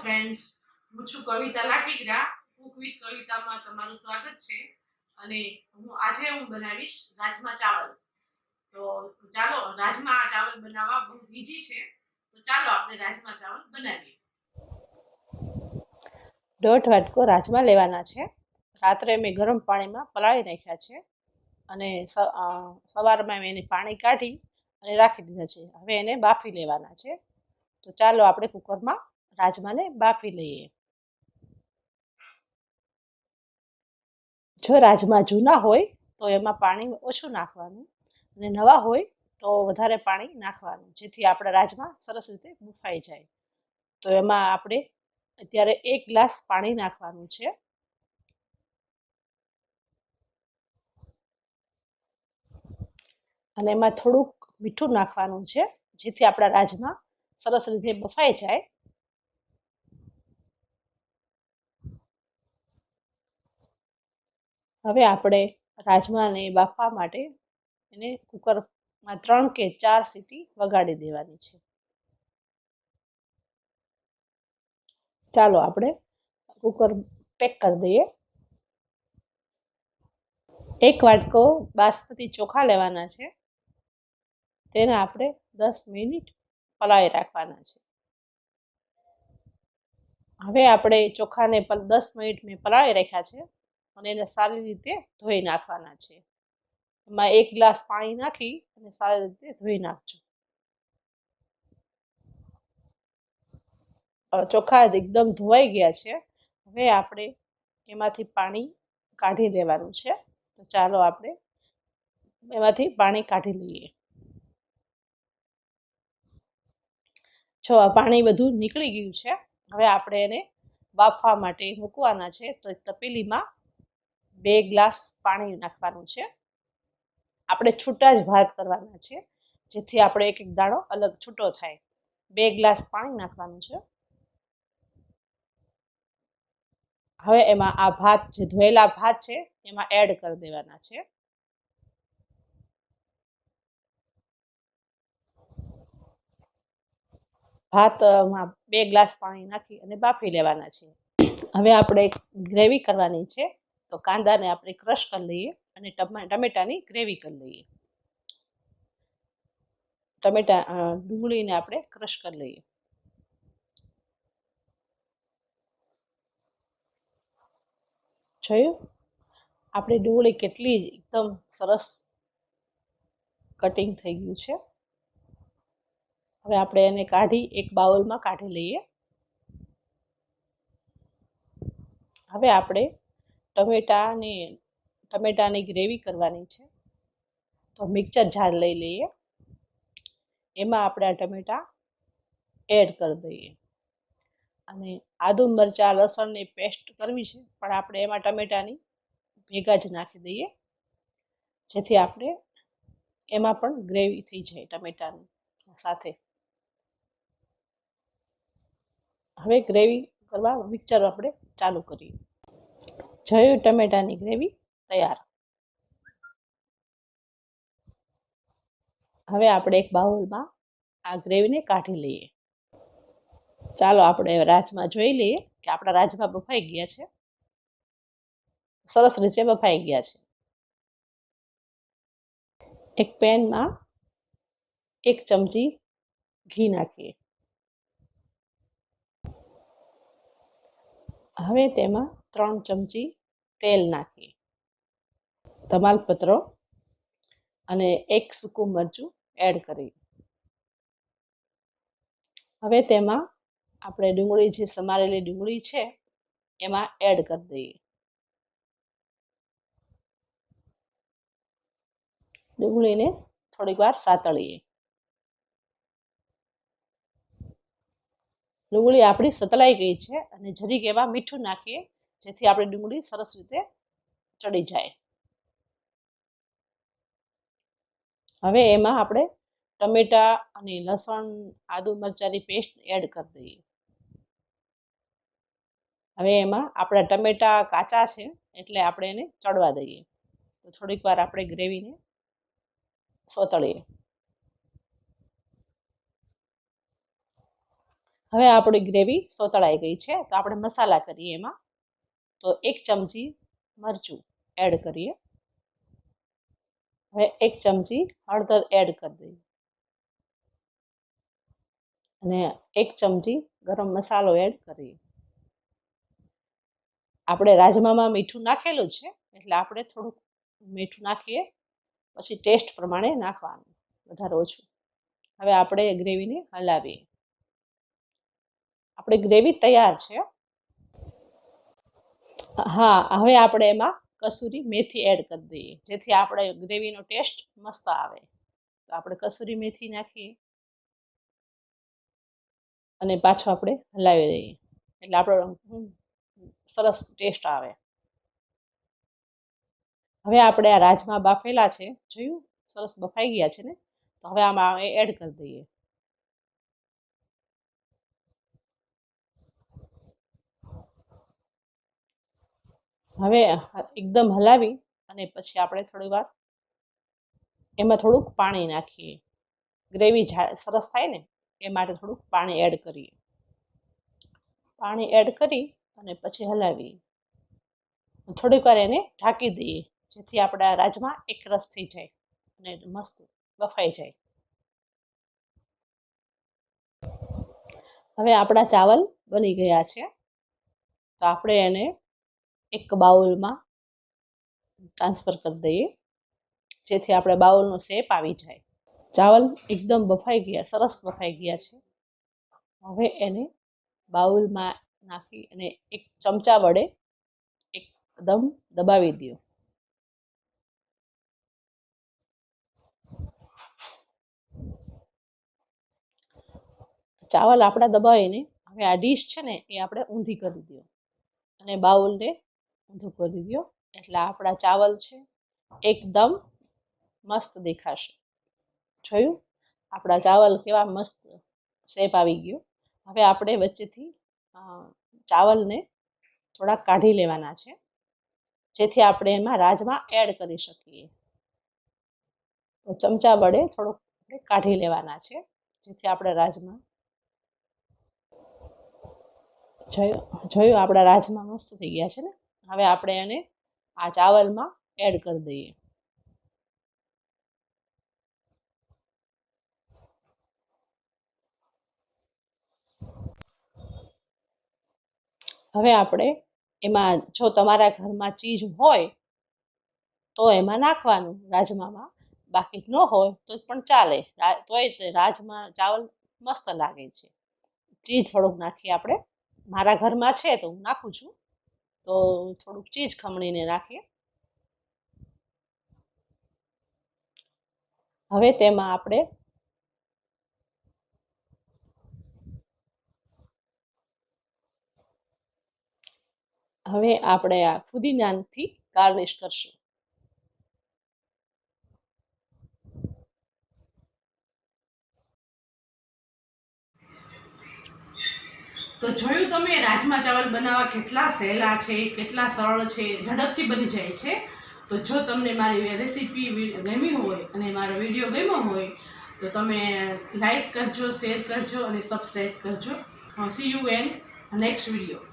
Friends, હું છું કવિતા લાઠીગરા. Cook with કવિતામાં તમારું સ્વાગત છે. અને આજે હું બનાવીશ રાજમા ચાવલ. તો ચાલો, રાજમા ચાવલ બનાવવા બહુ ઈઝી છે. તો ચાલો આપણે રાજમા ચાવલ બનાવીએ. 1.5 વાટકો રાજમા લેવાના છે. રાત્રે મેં ગરમ પાણીમાં પલાળી નાખ્યા છે અને સવારમાં મેં એને પાણી કાઢી અને રાખી દીધા છે. હવે એને બાફી લેવાના છે. તો ચાલો આપણે કુકરમાં રાજમાને બાફી લઈએ. જો રાજમા જૂના હોય તો એમાં પાણી ઓછું નાખવાનું અને નવા હોય તો વધારે પાણી નાખવાનું, જેથી આપણા રાજમા સરસ રીતે બફાઈ જાય. તો એમાં આપણે અત્યારે 1 ગ્લાસ પાણી નાખવાનું છે. અને એમાં થોડુંક મીઠું નાખવાનું છે, જેથી આપણા રાજમા સરસ રીતે બફાઈ જાય. હવે આપણે રાજમાને બાફવા માટે એને કુકરમાં 3 કે 4 સીટી વગાડી દેવાની છે. ચાલો આપણે કુકર પેક કરી દઈએ. 1 વાટકો બાસમતી ચોખા લેવાના છે. તેને આપણે 10 મિનિટ પલાળી રાખવાના છે. હવે આપણે ચોખાને 10 મિનિટ મેં પલાળી રાખ્યા છે અને એને સારી રીતે ધોઈ નાખવાના છે. એમાં 1 ગ્લાસ પાણી નાખી અને સારી રીતે ધોઈ નાખજો. ચોખા એકદમ ધોવાઈ ગયા છે. હવે આપણે એમાંથી પાણી કાઢી લેવાનું છે. તો ચાલો આપણે એમાંથી પાણી કાઢી લઈએ. જો આ પાણી બધું નીકળી ગયું છે. હવે આપણે એને બાફવા માટે મૂકવાના છે. તો તપેલીમાં 2 ગ્લાસ પાણી નાખવાનું છે. આપણે છૂટા જ ભાત કરવાના છે, જેથી આપણે એક એક દાણો અલગ છૂટો થાય. 2 ગ્લાસ પાણી નાખવાનું છે. હવે એમાં આ ભાત, જે ધોયેલા ભાત છે, એમાં એડ કરી દેવાના છે. ભાતમાં 2 ગ્લાસ પાણી નાખી અને બાફી લેવાના છે. હવે આપણે ગ્રેવી કરવાની છે. તો કાંદાને આપણે ક્રશ કરી લઈએ અને ટમેટાની ગ્રેવી કરી લઈએ. ડુંગળીને આપણે ક્રશ કરી લઈએ. જોયું આપણી ડુંગળી કેટલી એકદમ સરસ કટિંગ થઈ ગયું છે. હવે આપણે એને કાઢી એક બાઉલમાં કાઢી લઈએ. હવે આપણે ટમેટાની ગ્રેવી કરવાની છે. તો મિક્સર જાર લઈ લઈએ. એમાં આપણે આ ટમેટા એડ કરી દઈએ અને આદુ મરચાં લસણની પેસ્ટ કરવી છે, પણ આપણે એમાં ટમેટાની ભેગા જ નાખી દઈએ, જેથી આપણે એમાં પણ ગ્રેવી થઈ જાય ટમેટાની સાથે. હવે ગ્રેવી કરવા મિક્સર આપણે ચાલુ કરીએ. જોયું ટમેટાની ગ્રેવી તૈયાર. હવે આપણે એક બાઉલમાં આ ગ્રેવીને કાઢી લઈએ. ચાલો આપણે રાજમા જોઈ લઈએ કે આપણા રાજમા બફાઈ ગયા છે. સરસ રીતે બફાઈ ગયા છે. એક પેનમાં 1 ચમચી ઘી નાખીએ. હવે તેમાં 3 ચમચી તેલ નાખીએ. તમાલપત્ર અને 1 સૂકું મરચું એડ કરીએ. હવે તેમાં આપણે ડુંગળી, જે સમારેલી ડુંગળી છે, એમાં એડ કરી દઈએ. ડુંગળીને થોડીક વાર સાતળીએ. ડુંગળી આપણી સતળાઈ ગઈ છે અને જરીક એમાં મીઠું નાખીએ, જેથી આપણી ડુંગળી સરસ રીતે ચડી જાય. હવે એમાં આપણે ટમેટા અને લસણ, આદુ મરચાંની પેસ્ટ એડ કરી દઈએ. હવે એમાં આપણા ટમેટા કાચા છે, એટલે આપણે એને ચડવા દઈએ. તો થોડીક વાર આપણે ગ્રેવીને સોતળીએ. હવે આપણી ગ્રેવી સોતળાઈ ગઈ છે, તો આપણે મસાલા કરીએ એમાં. તો 1 ચમચી મરચું એડ કરીએ. હવે 1 ચમચી હળદર એડ કરી દઈએ અને 1 ચમચી ગરમ મસાલો એડ કરીએ. આપણે રાજમામાં મીઠું નાખેલું છે એટલે આપણે થોડુંક મીઠું નાખીએ, પછી ટેસ્ટ પ્રમાણે નાખવાનું, વધારે ઓછું. હવે આપણે ગ્રેવીને હલાવીએ. આપણી ગ્રેવી તૈયાર છે. હા, હવે આપણે એમાં કસૂરી મેથી એડ કરી દઈએ, જેથી આપણે ગ્રેવીનો ટેસ્ટ મસ્ત આવે. તો આપણે કસૂરી મેથી નાખીએ અને પાછું આપણે હલાવી દઈએ, એટલે આપણો સરસ ટેસ્ટ આવે. હવે આપણે આ રાજમા બાફેલા છે, જોયું સરસ બફાઈ ગયા છે ને, તો હવે આમાં એડ કરી દઈએ. હવે એકદમ હલાવી અને પછી આપણે થોડી વાર એમાં થોડુંક પાણી નાખીએ. ગ્રેવી સરસ થાય ને એ માટે થોડુંક પાણી એડ કરીએ. પાણી એડ કરી અને પછી હલાવીએ. થોડીક વાર એને ઢાંકી દઈએ, જેથી આપણા રાજમા એકરસ થઈ જાય અને મસ્ત બફાઈ જાય. હવે આપણા ચાવલ બની ગયા છે, તો આપણે એને એક બાઉલમાં ટ્રાન્સફર કરી દઈએ, જેથી આપણે બાઉલનો શેપ આવી જાય. ચાવલ એકદમ બફાઈ ગયા, સરસ બફાઈ ગયા છે. હવે એને બાઉલમાં નાખી અને એક ચમચા વડે એકદમ દબાવી દો. ચાવલ આપણા દબાવીને હવે આ ડીશ છે ને એ આપણે ઊંધી કરી દો અને બાઉલને ઊંધું કરી દો, એટલે આપણા ચાવલ છે એકદમ મસ્ત દેખાશે. જોયું આપણા ચાવલ કેવા મસ્ત શેપ આવી ગયો. હવે આપણે વચ્ચેથી ચાવલને થોડાક કાઢી લેવાના છે, જેથી આપણે એમાં રાજમા એડ કરી શકીએ. તો ચમચા વડે થોડુંક આપણે કાઢી લેવાના છે, જેથી આપણે રાજમા જોયું આપણા રાજમા મસ્ત થઈ ગયા છે ને. હવે આપણે એને આ ચાવલમાં એડ કરી દઈએ. હવે આપણે એમાં જો તમારા ઘરમાં ચીઝ હોય તો એમાં નાખવાનું રાજમામાં, બાકી ન હોય તો પણ ચાલે, તોય રાજમા ચાવલ મસ્ત લાગે છે. ચીઝ થોડુંક નાખીએ આપણે, મારા ઘરમાં છે તો હું નાખું છું, તો થોડુંક ચીઝ ખમણીને નાખીએ. હવે તેમાં આપણે આ ફુદીનાથી ગાર્નિશ કરશું. તો જોયું તમે રાજમા ચાવલ બનાવવા કેટલા સહેલા છે, કેટલા સરળ છે, ઝડપથી બની જાય છે. તો જો તમને મારી રેસીપી ગમી હોય અને મારો વિડીયો ગમ્યો હોય તો તમે લાઈક કરજો, શેર કરજો અને સબસ્ક્રાઈબ કરજો. C you in next video.